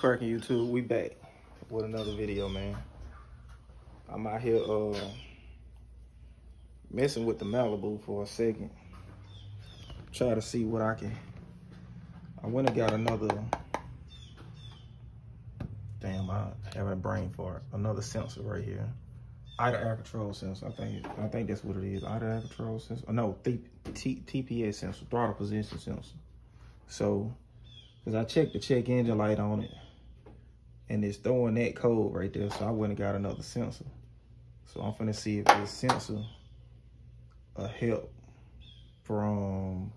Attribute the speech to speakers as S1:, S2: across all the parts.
S1: cracking, YouTube? We back with another video, man. I'm out here messing with the Malibu for a second. Try to see what I went and got another, damn, I have a brain fart. Another sensor right here. Idle air control sensor. I think that's what it is. Idle air control sensor. No, TPS sensor, throttle position sensor. So, because I checked the check engine light on it, and it's throwing that code right there. So I went and got another sensor. So I'm finna see if this sensor will help from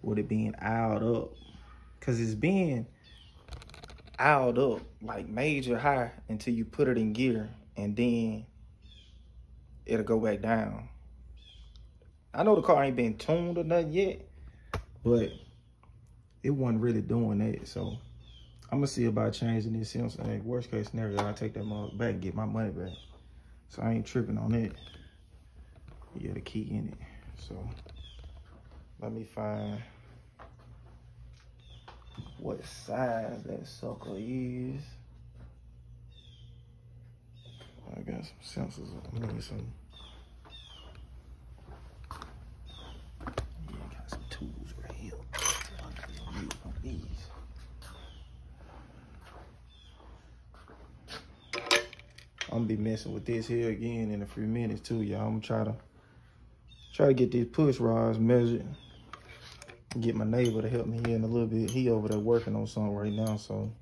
S1: with it being owled up. Cause it's being owled up like major high until you put it in gear, and then it'll go back down. I know the car ain't been tuned or nothing yet, but it wasn't really doing that. So I'm gonna see about changing this sensor. Hey, worst case scenario, I'll take that mug back and get my money back. So I ain't tripping on it. You got a key in it. So let me find what size that sucker is. I got some sensors. I need some. Yeah, got some tools right here. I'm gonna use one of these. I'm gonna be messing with this here again in a few minutes too, y'all. I'm gonna try to get these push rods measured. Get my neighbor to help me here in a little bit. He over there working on something right now, so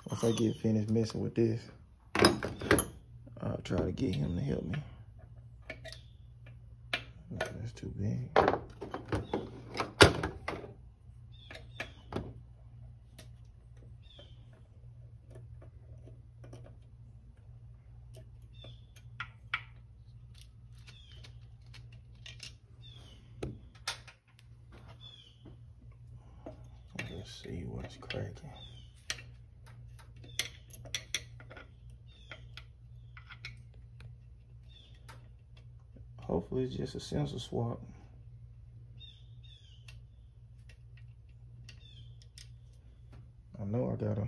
S1: once I get finished messing with this, I'll try to get him to help me. No, that's too big. Let's see what's cracking. Hopefully it's just a sensor swap. I know I gotta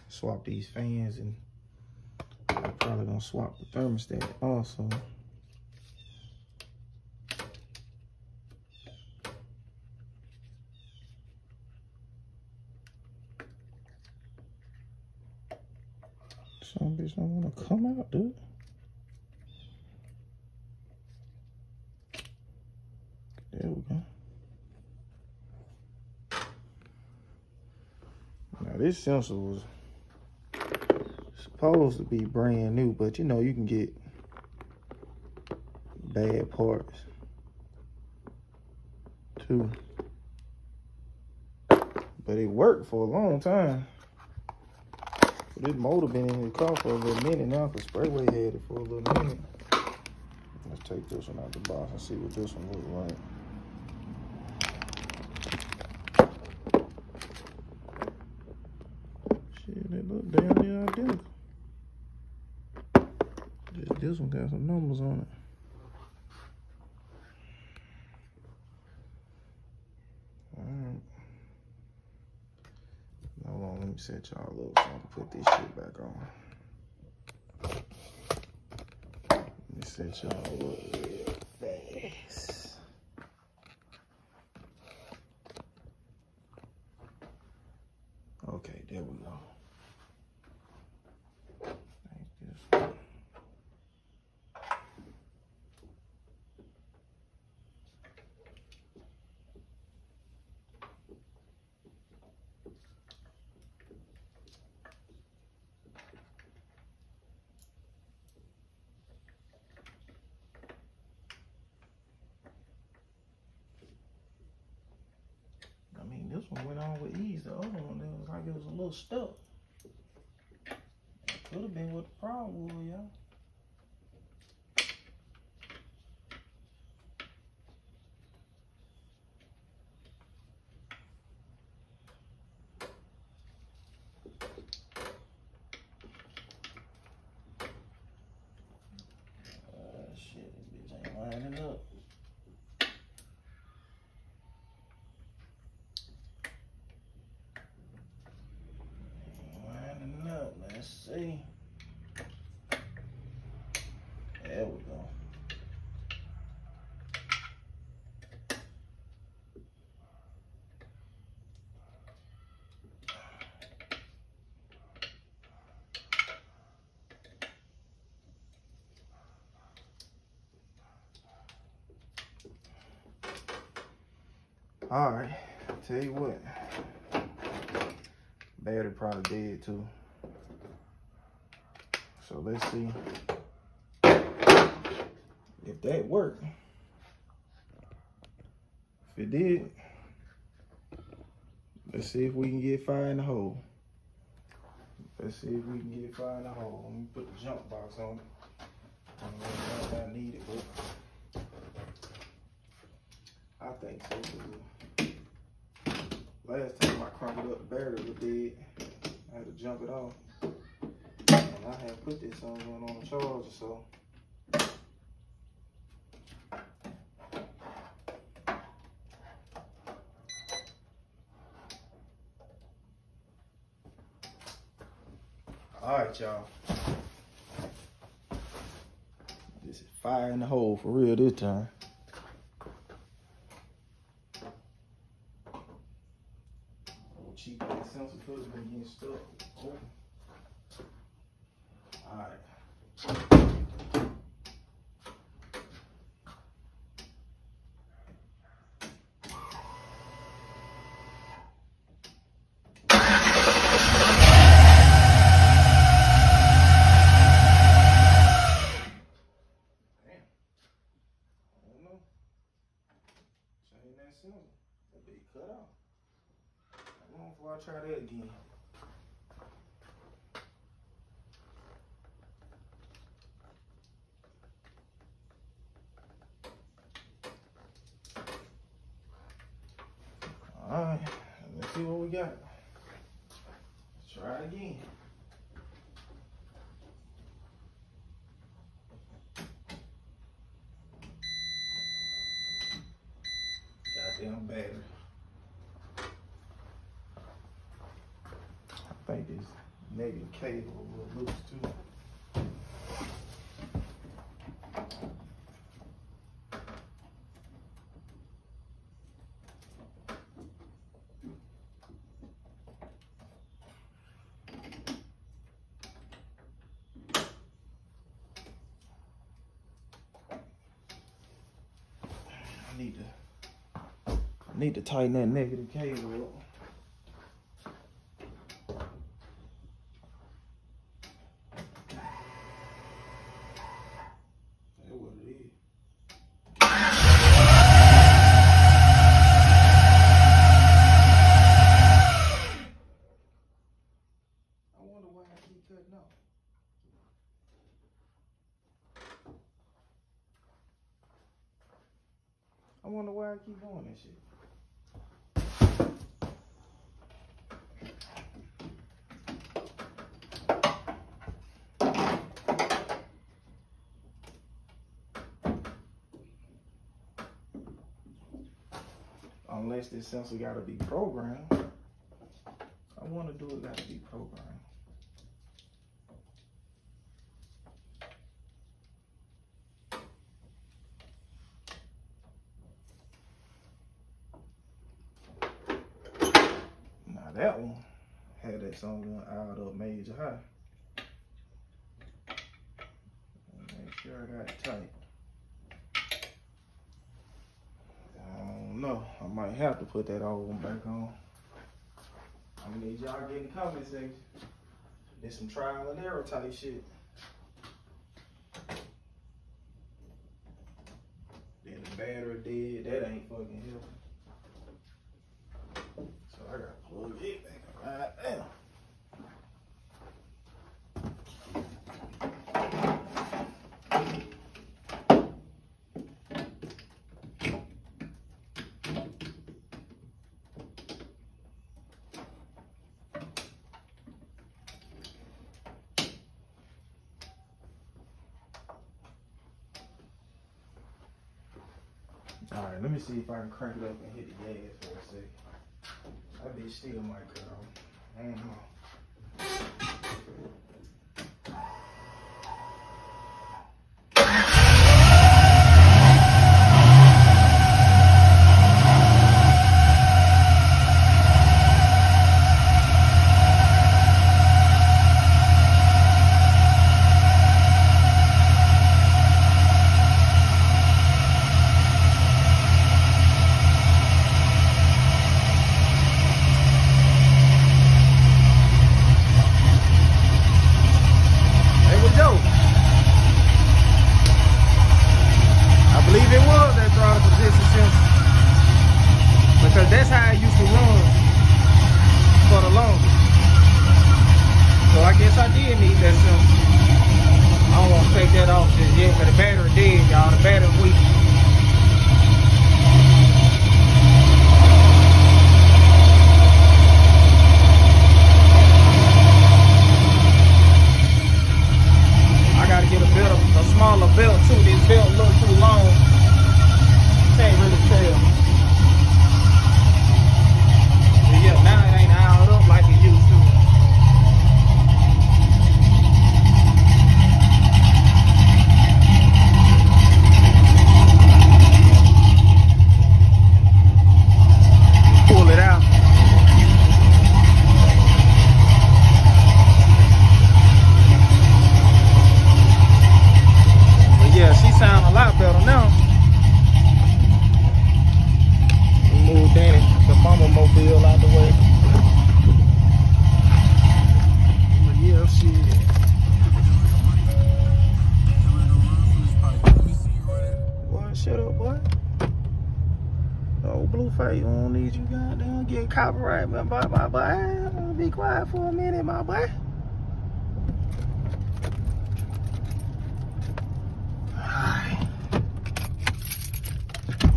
S1: swap these fans, and I'm probably gonna swap the thermostat also. Some bitch don't wanna come out, dude. There we go. Now this sensor was supposed to be brand new, but you know, you can get bad parts too. But it worked for a long time. This motor been in the car for a little minute now, because Sprayway had it for a little minute. Let's take this one out the box and see what this one looks like. Shit, they look damn near identical. Just this one got some numbers on it. Alright. Hold on, let me set y'all up so I can put this shit back on. Let me set y'all up real fast. Okay, there we go. I mean, this one went on with ease. The other one, it was like it was a little stuck. Could have been what the problem was, y'all. Shit, this bitch ain't lining up. All right, tell you what, battery probably dead too. So let's see if that worked. If it did, let's see if we can get fire in the hole. Let's see if we can get fire in the hole. Let me put the jump box on it. I don't know if I need it, but I think so. Last time I crumpled up the battery was dead. I had to jump it off. And I had put this on the charger, so. All right, y'all. This is fire in the hole for real this time. Oh, cheap ass sensor filter's been getting stuck. Oh. All right. That be cut off. How long before I try that again? All right, let's see what we got. Let's try it again. Goddamn battery. I think this negative cable a little loose too. I need to tighten that negative cable up. I wonder why I keep doing that shit. Unless this sensor gotta be programmed. I wanna do it gotta be programmed. That one had that song going out up major high. Make sure I got it tight. I don't know. I might have to put that old one back on. I need y'all get in the comment section. There's some trial and error type shit. Then the battery dead. That ain't fucking helping. So I gotta plug it back right now. All right, let me see if I can crank it up and hit the gas for a second. That bitch still might cut off. I don't know. a lot better now. We moved Danny, the mama mobile out the way. But yeah, shit. Boy, shut up, boy. Oh, Blueface, you don't need you goddamn get copyright, man, boy, my boy. Be quiet for a minute, my boy. Alright.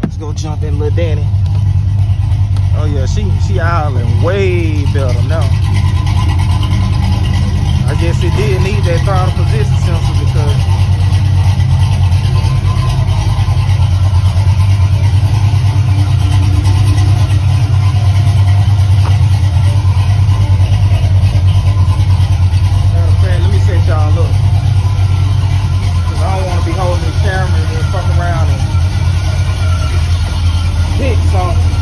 S1: Let's go jump in little Danny. Oh yeah, she howling way better now. I guess it did need that throttle position sensor because y'all look, cause I don't want to be holding the camera and then fuck around and hit something.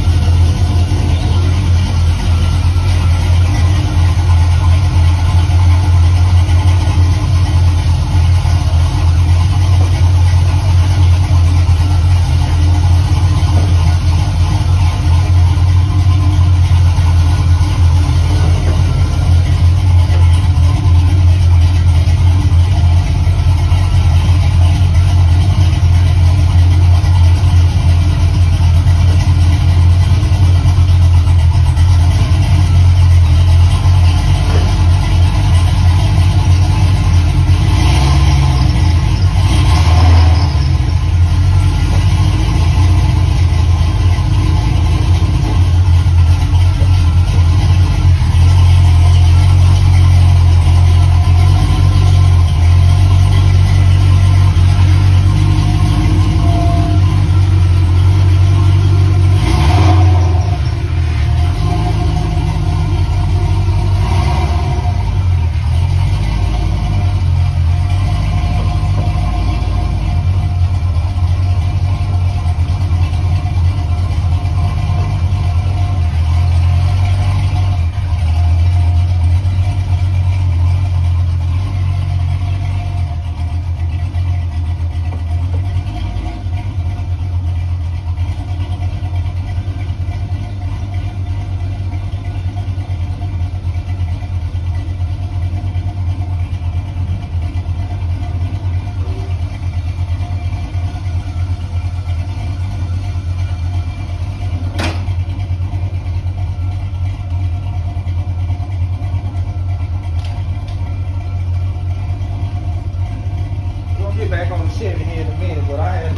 S1: Back on the Chevy here in a minute, but I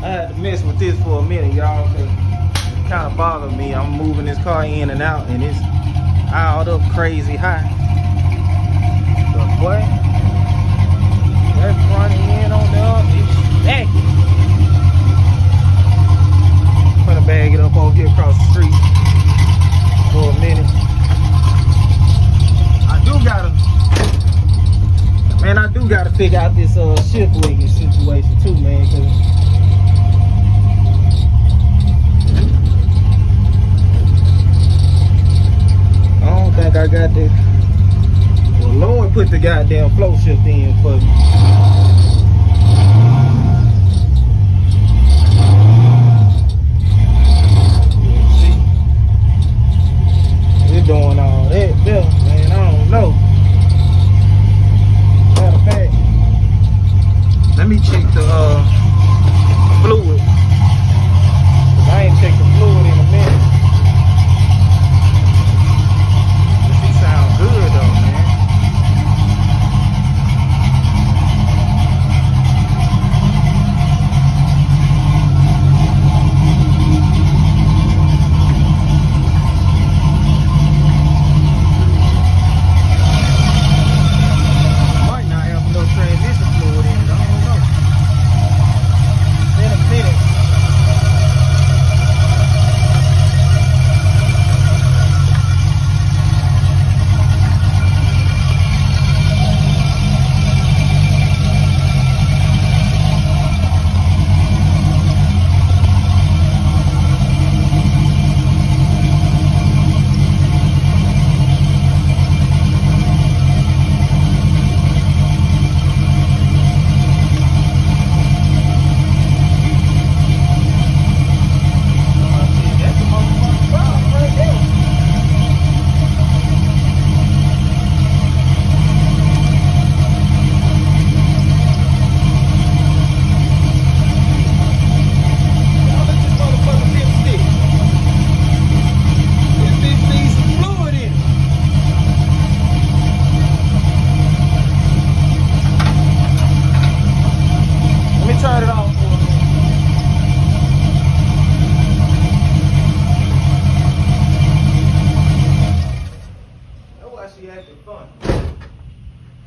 S1: had to mess with this for a minute, y'all, because it kind of bothered me. I'm moving this car in and out, and it's out up crazy high. But boy, that front end on the up is stacking. I'm gonna bag it up over here across the street for a minute. I do gotta figure out this shift linking situation too, man, cause I don't think I got that. Well, Lord put the goddamn flow shift in for me. See, we're doing all that there, man. I don't know. Let me check the fluid. Cause I ain't checked the fluid in a minute. She sounds good though, man.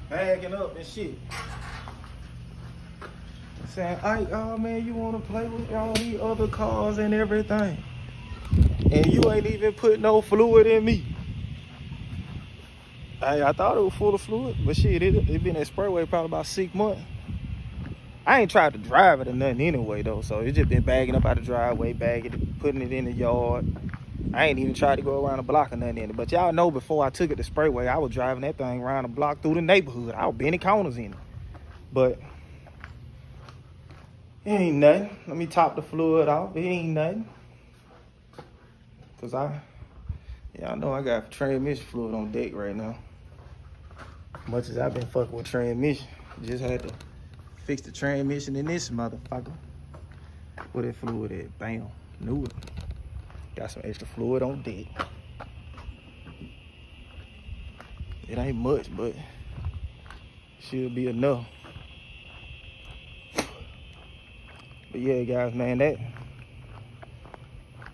S1: bagging up and shit. Saying, oh man, you wanna play with all these other cars and everything. And you ain't even put no fluid in me. I thought it was full of fluid, but shit, it been at Sprayway probably about 6 months. I ain't tried to drive it or nothing anyway though, so it just been bagging up out the driveway, bagging it, putting it in the yard. I ain't even tried to go around the block or nothing in it. But y'all know before I took it to Sprayway, I was driving that thing around the block through the neighborhood. I was bending corners in it. But it ain't nothing. Let me top the fluid off. It ain't nothing. Cause y'all know I got transmission fluid on deck right now. Much as I've been fucking with transmission, just had to fix the transmission in this motherfucker. Where that fluid at? Bam, knew it. Got some extra fluid on deck. It ain't much, but should be enough. But yeah, guys, man,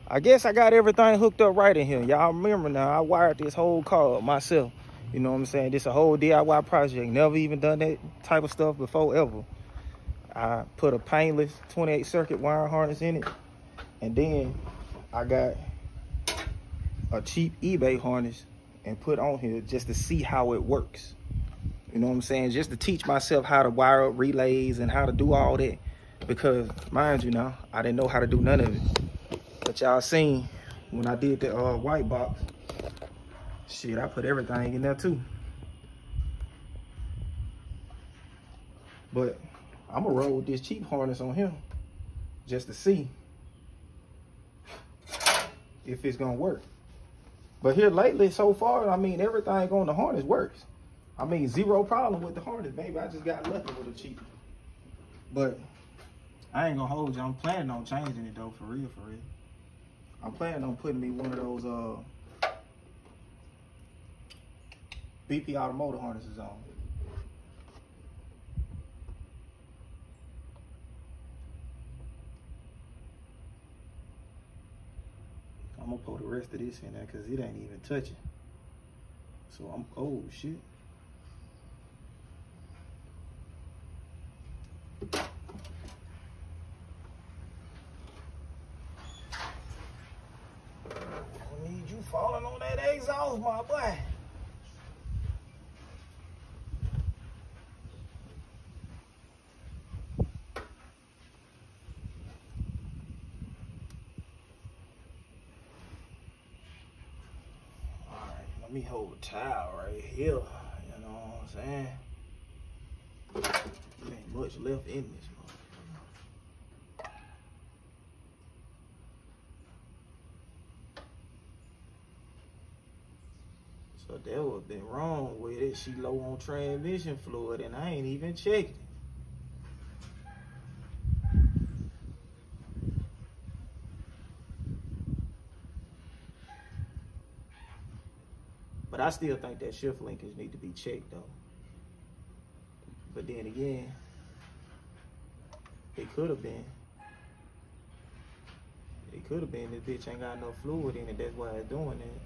S1: I guess I got everything hooked up right in here. Y'all remember now, I wired this whole car up myself. You know what I'm saying? This a whole DIY project. Never even done that type of stuff before, ever. I put a painless 28 circuit wire harness in it. And then I got a cheap eBay harness and put on here just to see how it works. You know what I'm saying? Just to teach myself how to wire up relays and how to do all that. Because, mind you now, I didn't know how to do none of it. But y'all seen when I did the white box, shit, I put everything in there too. But I'm gonna roll with this cheap harness on him just to see if it's gonna work. But here lately, so far, I mean, everything on the harness works. I mean, zero problem with the harness, baby. I just got lucky with the cheap. But I ain't gonna hold you. I'm planning on changing it though, for real, for real. I'm planning on putting me one of those BP automotive harnesses on. I'm gonna put the rest of this in there because it ain't even touching. So I'm, oh shit. I need you falling on that exhaust, my boy. Let me hold a towel right here, you know what I'm saying? There ain't much left in this motherfucker. So that would have been wrong with it. She low on transmission fluid and I ain't even checked it. But I still think that shift linkage need to be checked though. But then again, it could have been. It could have been this bitch ain't got no fluid in it. That's why it's doing that.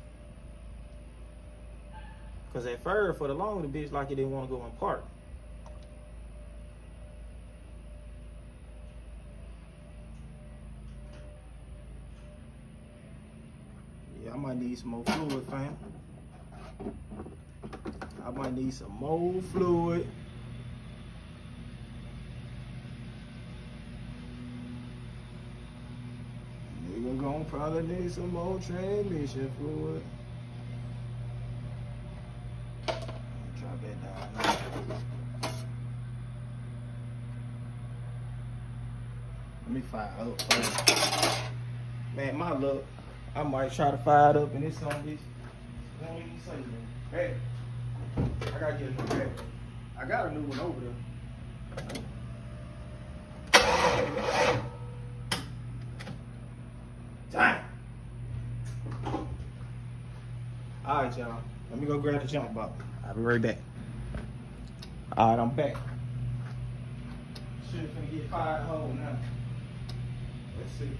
S1: Cause at first, for the long, the bitch like it didn't want to go in park. Yeah, I might need some more fluid, fam. I might need some more fluid. Nigga gonna probably need some more transmission fluid. Drop that down now. Let me fire up first. Man, my luck, I might try to fire it up and it's on this. Won't even say that. Hey, I gotta get a new battery. I got a new one over there. Dang. All right, y'all. Let me go grab the jump box. I'll be right back. All right, I'm back. Shit finna get fired home now. Let's see.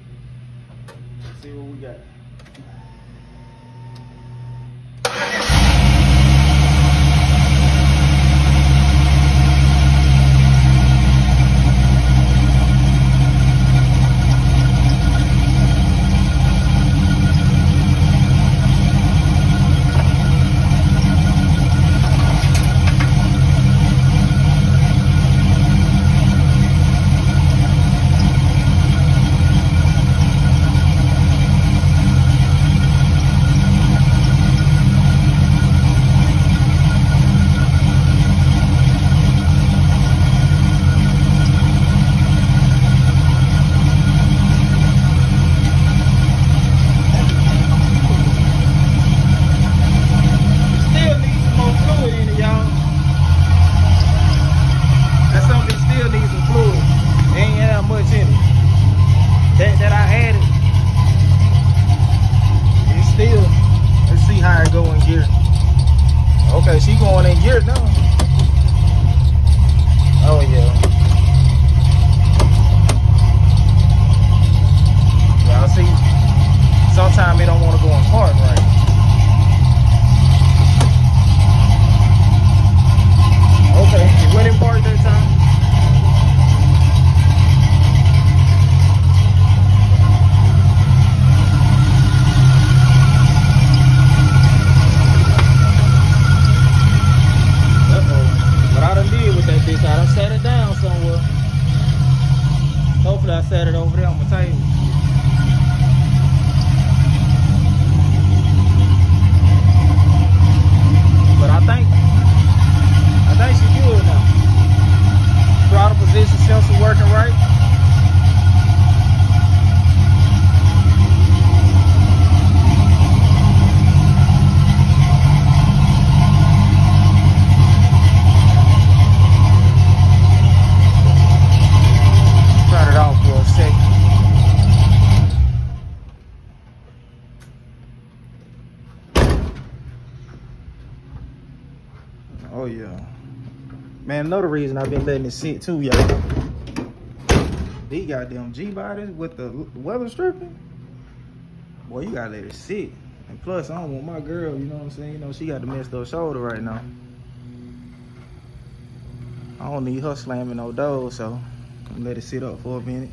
S1: Let's see what we got. in it, y'all. That's something that still needs some fluid. It ain't have much in it. That I added, it's still, let's see how it go in gear. Okay, she going in gear now. Oh yeah. Y'all see, sometimes it don't want to go in park right. Okay, it went in park that time. I done set it down somewhere. Hopefully I set it over there on my table. But I think she's good now. Throttle position sensor working right. Oh yeah, man. Another reason I've been letting it sit too, y'all. These goddamn G bodies with the weather stripping, boy, you gotta let it sit. And plus, I don't want my girl, you know what I'm saying? You know, she got the messed up shoulder right now. I don't need her slamming no doors, so I'm gonna let it sit up for a minute.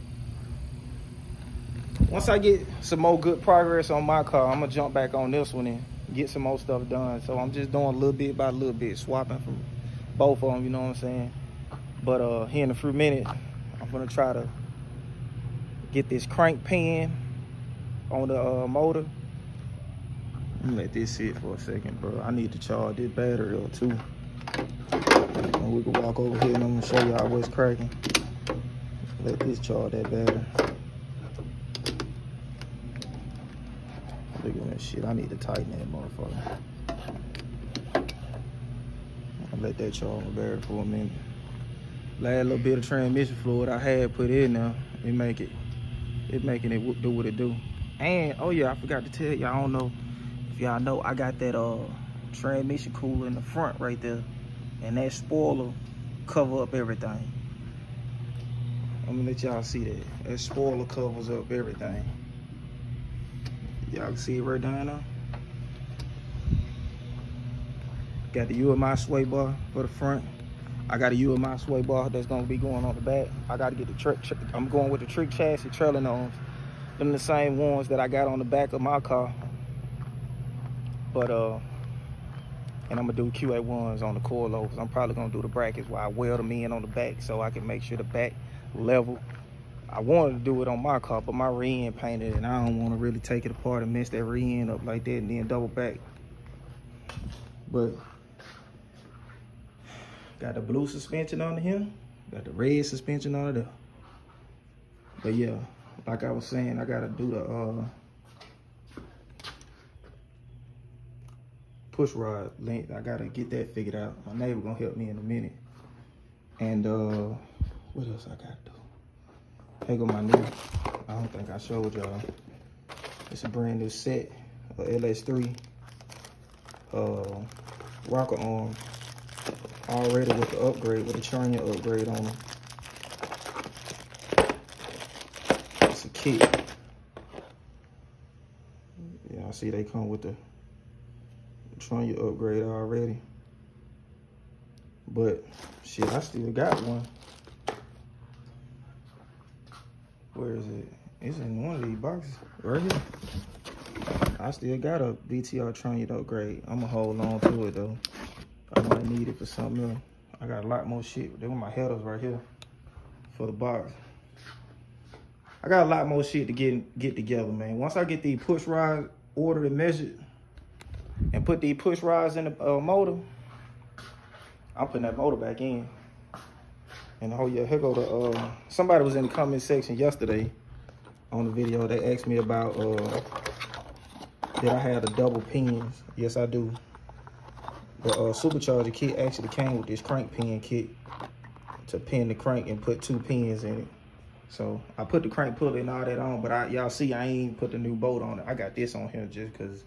S1: Once I get some more good progress on my car, I'm gonna jump back on this one and get some more stuff done. So I'm just doing a little bit by a little bit, swapping from both of them, you know what I'm saying? But here in a few minutes, I'm gonna try to get this crank pin on the motor. Let me let this sit for a second, bro. I need to charge this battery up too. And we can walk over here and I'm gonna show y'all what's cracking. Let this charge that battery. Look at that shit. I need to tighten that motherfucker. I'll let that charge my battery for a minute. Last little bit of transmission fluid I had put in there, it making it do what it do. And oh yeah, I forgot to tell y'all, I don't know if y'all know, I got that transmission cooler in the front right there, and that spoiler cover up everything. I'm gonna let y'all see that. That spoiler covers up everything. Y'all can see it right down there. Got the UMI sway bar for the front. I got a UMI sway bar that's gonna be going on the back. I gotta get the I'm going with the trick chassis trailing arms. Them the same ones that I got on the back of my car. But and I'm gonna do QA1s on the coilovers. I'm probably gonna do the brackets while I weld them in on the back so I can make sure the back level. I wanted to do it on my car, but my rear end painted and I don't want to really take it apart and mess that rear end up like that and then double back. But got the blue suspension on here, got the red suspension on there. But yeah, like I was saying, I gotta do the push rod length. I gotta get that figured out. My neighbor gonna help me in a minute. And what else I gotta do? Here go my new, I don't think I showed y'all. It's a brand new set of LS3 rocker arm, already with the upgrade, with the China upgrade on them. It's a kit. Yeah, I see they come with the China upgrade already. But shit, I still got one. Where is it? It's in one of these boxes right here. I still got a VTR Tronic upgrade. I'm gonna hold on to it though. I might need it for something else. I got a lot more shit. There were my headers right here for the box. I got a lot more shit to get together, man. Once I get these push rods ordered and measured and put these push rods in the motor, I'm putting that motor back in. And oh yeah, here go the, somebody was in the comment section yesterday on the video. They asked me about, did I have the double pins? Yes, I do. The supercharger kit actually came with this crank pin kit to pin the crank and put 2 pins in it. So I put the crank pulley and all that on, but y'all see I ain't put the new bolt on it. I got this on here just because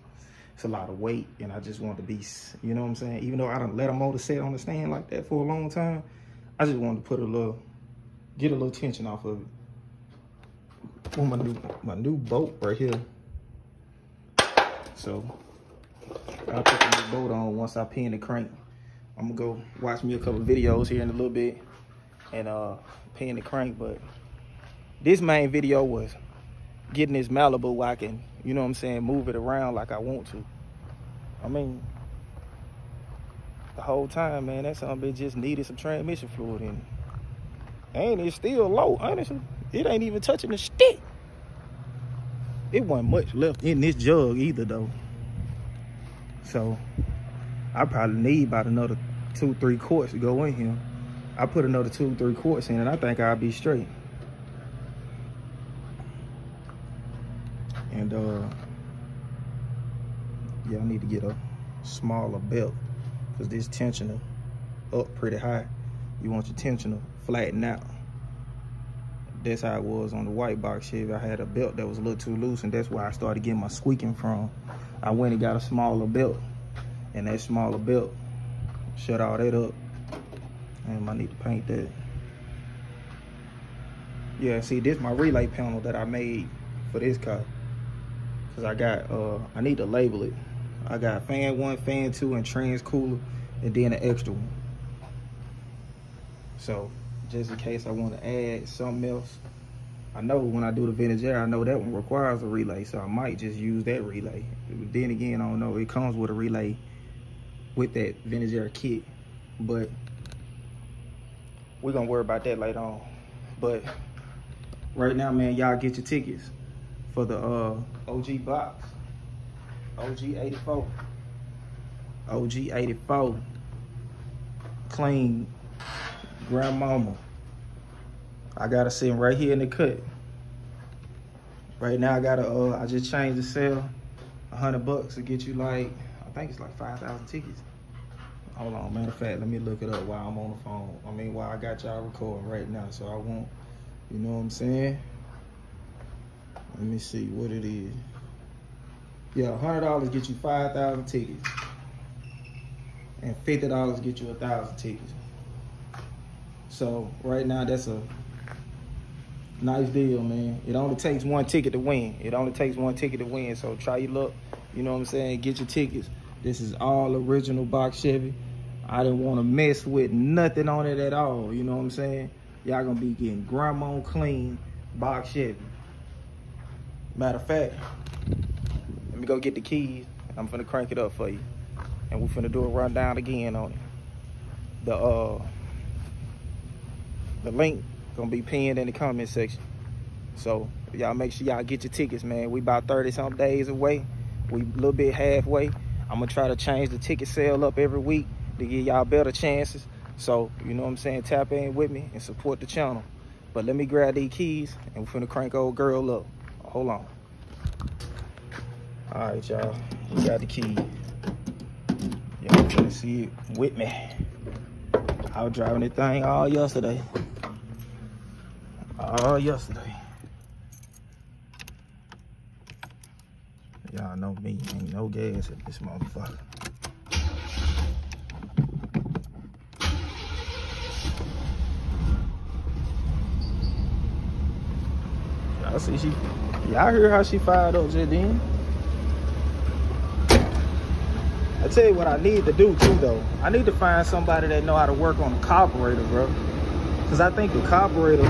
S1: it's a lot of weight and I just want to be, you know what I'm saying? Even though I done let a motor sit on the stand like that for a long time, I just wanted to put get a little tension off of it. Well, my new bolt right here. So I'll put the new bolt on once I pin the crank. I'm gonna go watch me a couple videos here in a little bit and pin the crank, but this main video was getting this Malibu where I can, you know what I'm saying, move it around like I want to. I mean, the whole time, man, that something just needed some transmission fluid in it. And it's still low, honestly. It ain't even touching the stick. It wasn't much left in this jug either, though. So I probably need about another 2-3 quarts to go in here. I put another 2-3 quarts in and I think I'll be straight. And yeah, I need to get a smaller belt because this tensioner up pretty high. You want your tensioner flatten out. That's how it was on the white box Chevy. I had a belt that was a little too loose, and that's where I started getting my squeaking from. I went and got a smaller belt, and that smaller belt shut all that up. And I need to paint that. Yeah, see, this is my relay panel that I made for this car. Cause I got, I need to label it. I got fan 1, fan 2, and trans cooler, and then an extra one. So, just in case I want to add something else. I know when I do the vintage air, I know that one requires a relay, so I might just use that relay. Then again, I don't know, it comes with a relay with that vintage air kit, but we're gonna worry about that later on. But right now, man, y'all get your tickets for the OG box, OG 84, OG 84, clean grandmama. I got it sitting right here in the cut. Right now, I just changed the sale, $100 to get you like, I think it's like 5,000 tickets. Hold on, matter of fact, let me look it up while I'm on the phone. I mean, while I got y'all recording right now, so I won't, you know what I'm saying? Let me see what it is. Yeah, $100 get you 5,000 tickets. And $50 get you 1,000 tickets. So right now, that's a nice deal, man. It only takes 1 ticket to win. It only takes 1 ticket to win. So try your luck. You know what I'm saying? Get your tickets. This is all original box Chevy. I didn't want to mess with nothing on it at all. You know what I'm saying? Y'all gonna be getting grandma clean box Chevy. Matter of fact, let me go get the keys. I'm finna crank it up for you. And we're finna do a rundown again on it. The link gonna be pinned in the comment section. So y'all make sure y'all get your tickets, man. We about 30-something days away. We a little bit halfway. I'm gonna try to change the ticket sale up every week to give y'all better chances. So, you know what I'm saying? Tap in with me and support the channel. But let me grab these keys and we're finna crank old girl up. Hold on. All right, y'all. We got the key. Y'all finna see it with me. I was driving this thing all yesterday. All yesterday. Y'all know me, ain't no gas in this motherfucker. Y'all see y'all hear how she fired up just then? I tell you what I need to do too though. I need to find somebody that know how to work on the carburetor, bro. Cause I think the carburetor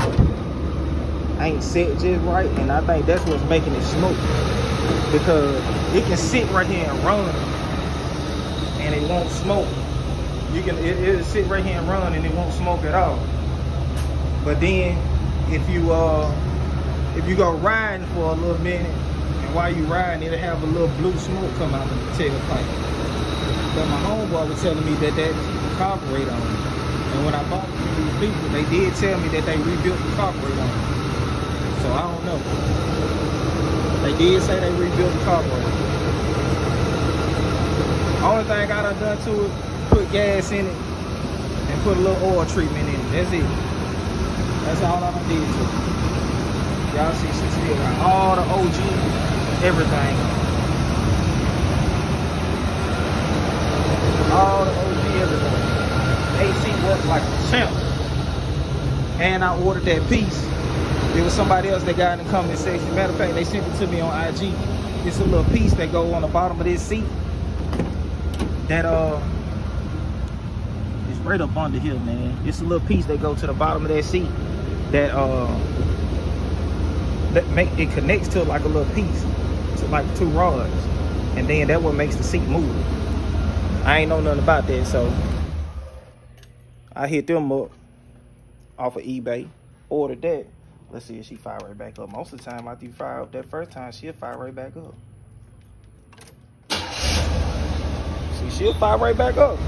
S1: ain't set just right, and I think that's what's making it smoke. Because it can sit right here and run, and it won't smoke. It'll sit right here and run, and it won't smoke at all. But then, if you go riding for a little minute, and while you riding, it'll have a little blue smoke come out of the tailpipe. But my homeboy was telling me that carburetor on it. And when I bought it from these people, they did tell me that they rebuilt the carburetor on it. So I don't know. They did say they rebuilt the carburetor. Only thing I done to it put gas in it and put a little oil treatment in it. That's it. That's all I did to it. Y'all see she still got all the OG, everything. All the OG, everything. AC works like a champ. And I ordered that piece. There was somebody else that got in the comment section. Matter of fact, they sent it to me on IG. It's a little piece that goes on the bottom of this seat. That it's right up under here, man. It's a little piece that goes to the bottom of that seat. That it connects to like a little piece, to like 2 rods, and then that what makes the seat move. I ain't know nothing about that, so I hit them up off of eBay, ordered that. Let's see if she fire right back up. Most of the time, after you fire up that first time, she'll fire right back up. See, she'll fire right back up.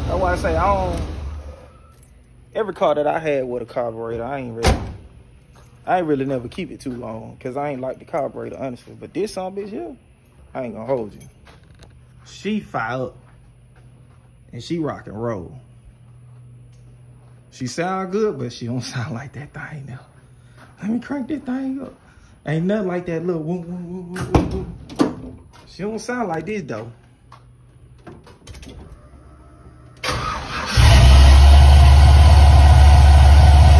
S1: That's why I say I don't. Every car that I had with a carburetor, I ain't really never keep it too long, cause I ain't like the carburetor honestly. But this son bitch here, I ain't gonna hold you. She fire up and she rock and roll. She sound good, but she don't sound like that thing now. Let me crank that thing up. Ain't nothing like that little woo, woo, woo, woo, woo, woo. She don't sound like this though. She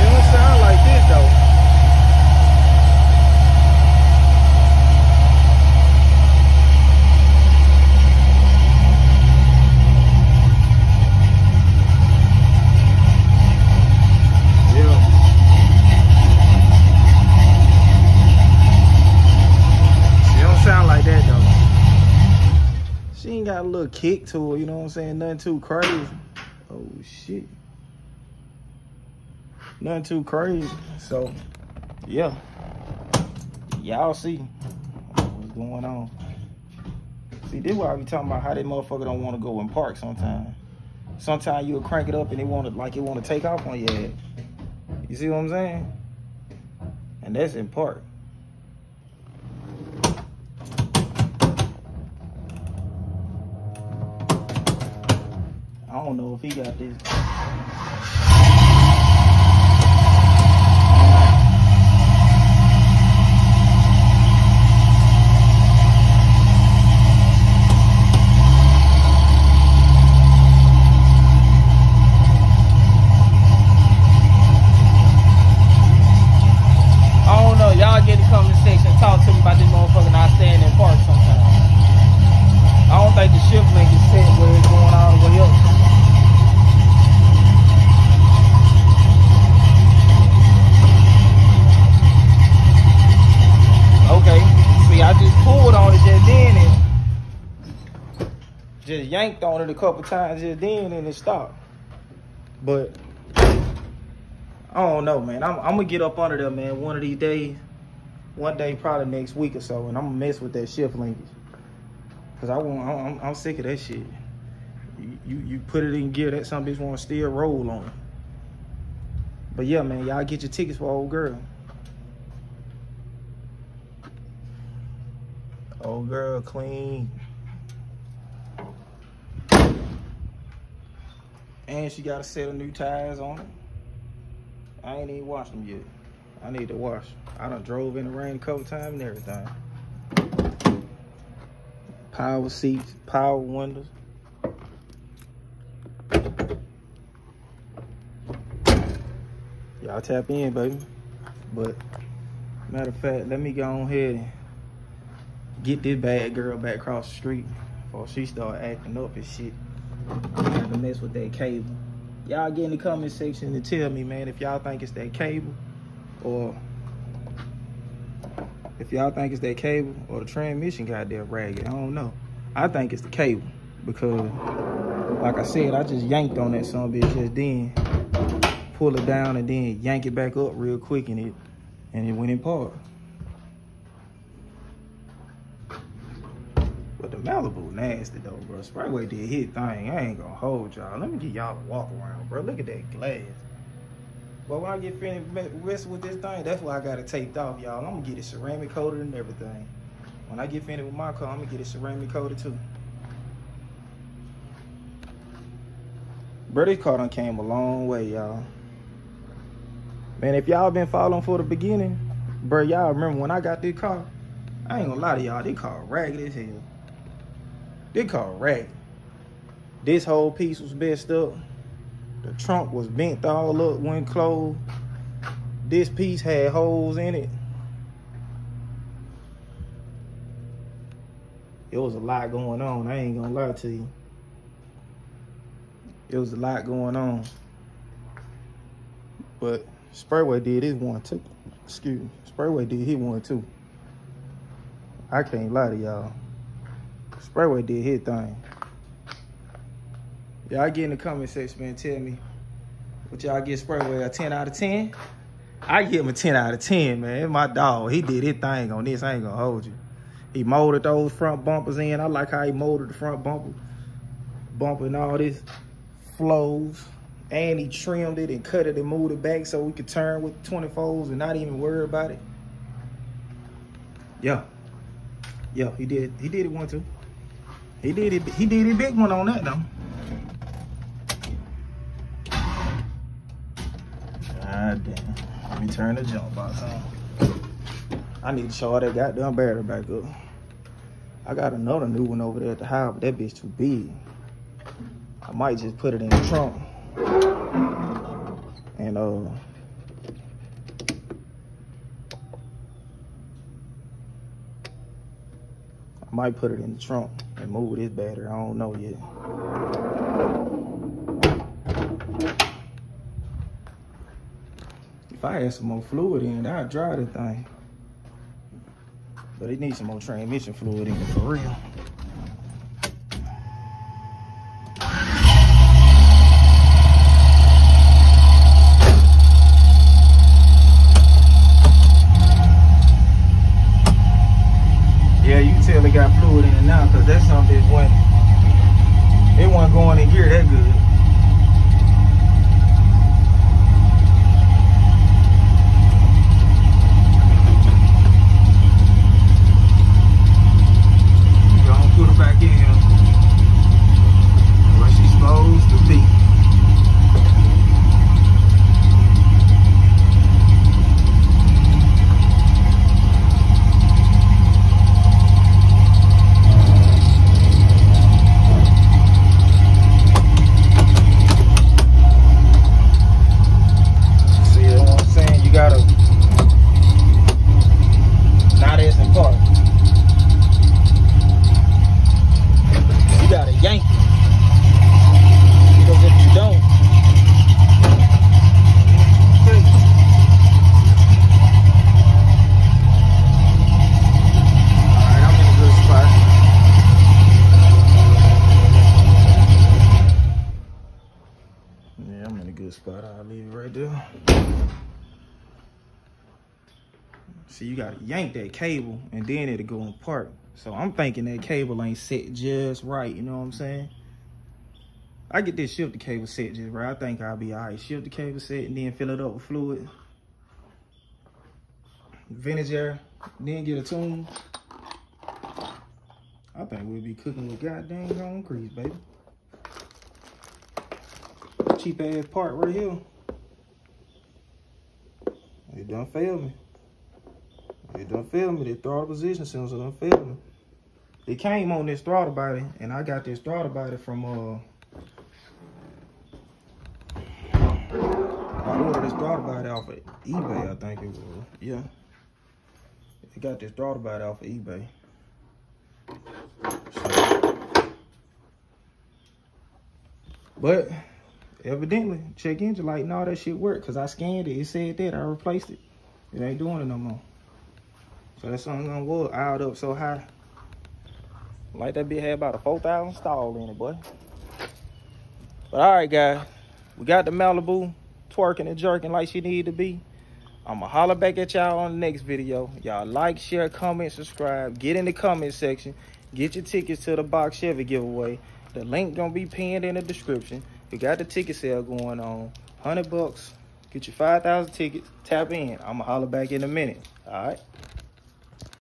S1: don't sound like this though. Got a little kick to it, you know what I'm saying? Nothing too crazy. Oh shit. Nothing too crazy. So yeah. Y'all see what's going on. See, this is why I be talking about how that motherfucker don't want to go in park sometimes. Sometimes you'll crank it up and it want to take off on your head. You see what I'm saying? And that's in park. I don't know if he got this. I don't know. Y'all get in the comment section and talk to me about this motherfucker not staying in park sometimes. I don't think the shift link is set where it's going all the way up. Okay, see, I just pulled on it just then and just yanked on it a couple times just then and it stopped. But I don't know, man. I'm gonna get up under there, man, one of these days. One day, probably next week or so, and I'm gonna mess with that shift linkage. Cause I'm sick of that shit. You put it in gear, that some bitch wanna still roll on it. But yeah, man, y'all get your tickets for old girl. Old girl clean. And she got a set of new tires on it. I ain't even washed them yet. I need to wash. I done drove in the rain a couple times and everything. Power seats, power windows. Y'all tap in, baby. But matter of fact, let me go on ahead and get this bad girl back across the street before she start acting up and shit. I'm gonna have to mess with that cable. Y'all get in the comment section and tell me, man, if y'all think it's that cable or if y'all think it's that cable or the transmission goddamn ragged. I don't know. I think it's the cable because, like I said, I just yanked on that son bitch just then. Pull it down and then yank it back up real quick and it went in park. But the Malibu nasty though, bro. Sprayway did his thing. I ain't gonna hold y'all. Let me get y'all a walk around, bro. Look at that glass. But when I get finished messing with this thing, that's why I got it taped off, y'all. I'm gonna get it ceramic coated and everything. When I get finished with my car, I'm gonna get it ceramic coated too. Bro, this car done came a long way, y'all. Man, if y'all been following for the beginning, bro, y'all remember when I got this car? I ain't gonna lie to y'all, this car ragged as hell. This car ragged. This whole piece was messed up. The trunk was bent all up when closed. This piece had holes in it. It was a lot going on, I ain't gonna lie to you. It was a lot going on. But Sprayway did his one too. Excuse me. Sprayway did his one too. I can't lie to y'all. Sprayway did his thing. Y'all get in the comment section, man, tell me what y'all get Sprayway, a 10 out of 10? I give him a 10 out of 10, man. It's my dog. He did his thing on this. I ain't gonna hold you. He molded those front bumpers in. I like how he molded the front bumper and all this flows. And he trimmed it and cut it and moved it back so we could turn with 24s and not even worry about it. Yeah, he did it one too. He did a big one on that though. God damn. Let me turn the jump box on. I need to show all that goddamn battery back up. I got another new one over there at the house, but that bitch too big. I might just put it in the trunk. And I might put it in the trunk and move this battery. I don't know yet. If I had some more fluid in it, I'd dry this thing. But it needs some more transmission fluid in it for real. Yeah, you can tell it got fluid in it now because that's something that it wasn't going in gear that good. Put her back in where she's supposed to be. See what I'm saying? You gotta not as important. You gotta yank it. Because if you don't, alright, I'm in a good spot. Yeah, I'm in a good spot. I'll leave it right there. See, you gotta yank that cable and then it'll go in park. So I'm thinking that cable ain't set just right, you know what I'm saying? I get this shifter cable set just right. I think I'll be all right. Shift the cable set and then fill it up with fluid. Vintage air, then get a tune. I think we'll be cooking with goddamn home grease, baby. Cheap ass part right here. It done failed me. It done failed me. The throttle position sensor done failed me. It came on this throttle body, and I got this throttle body from I ordered this throttle body off of eBay, I think it was. Yeah. I got this throttle body off of eBay. So, but evidently, check engine light and all that shit worked because I scanned it. It said that I replaced it. It ain't doing it no more. So that's something gonna work out up so high. Like that bitch had about a 4,000 stall in it, boy. But all right, guys, we got the Malibu twerking and jerking like she need to be. I'ma holler back at y'all on the next video. Y'all like, share, comment, subscribe. Get in the comment section. Get your tickets to the Box Chevy giveaway. The link gonna be pinned in the description. We got the ticket sale going on. $100 bucks. Get your 5,000 tickets. Tap in. I'ma holler back in a minute. All right.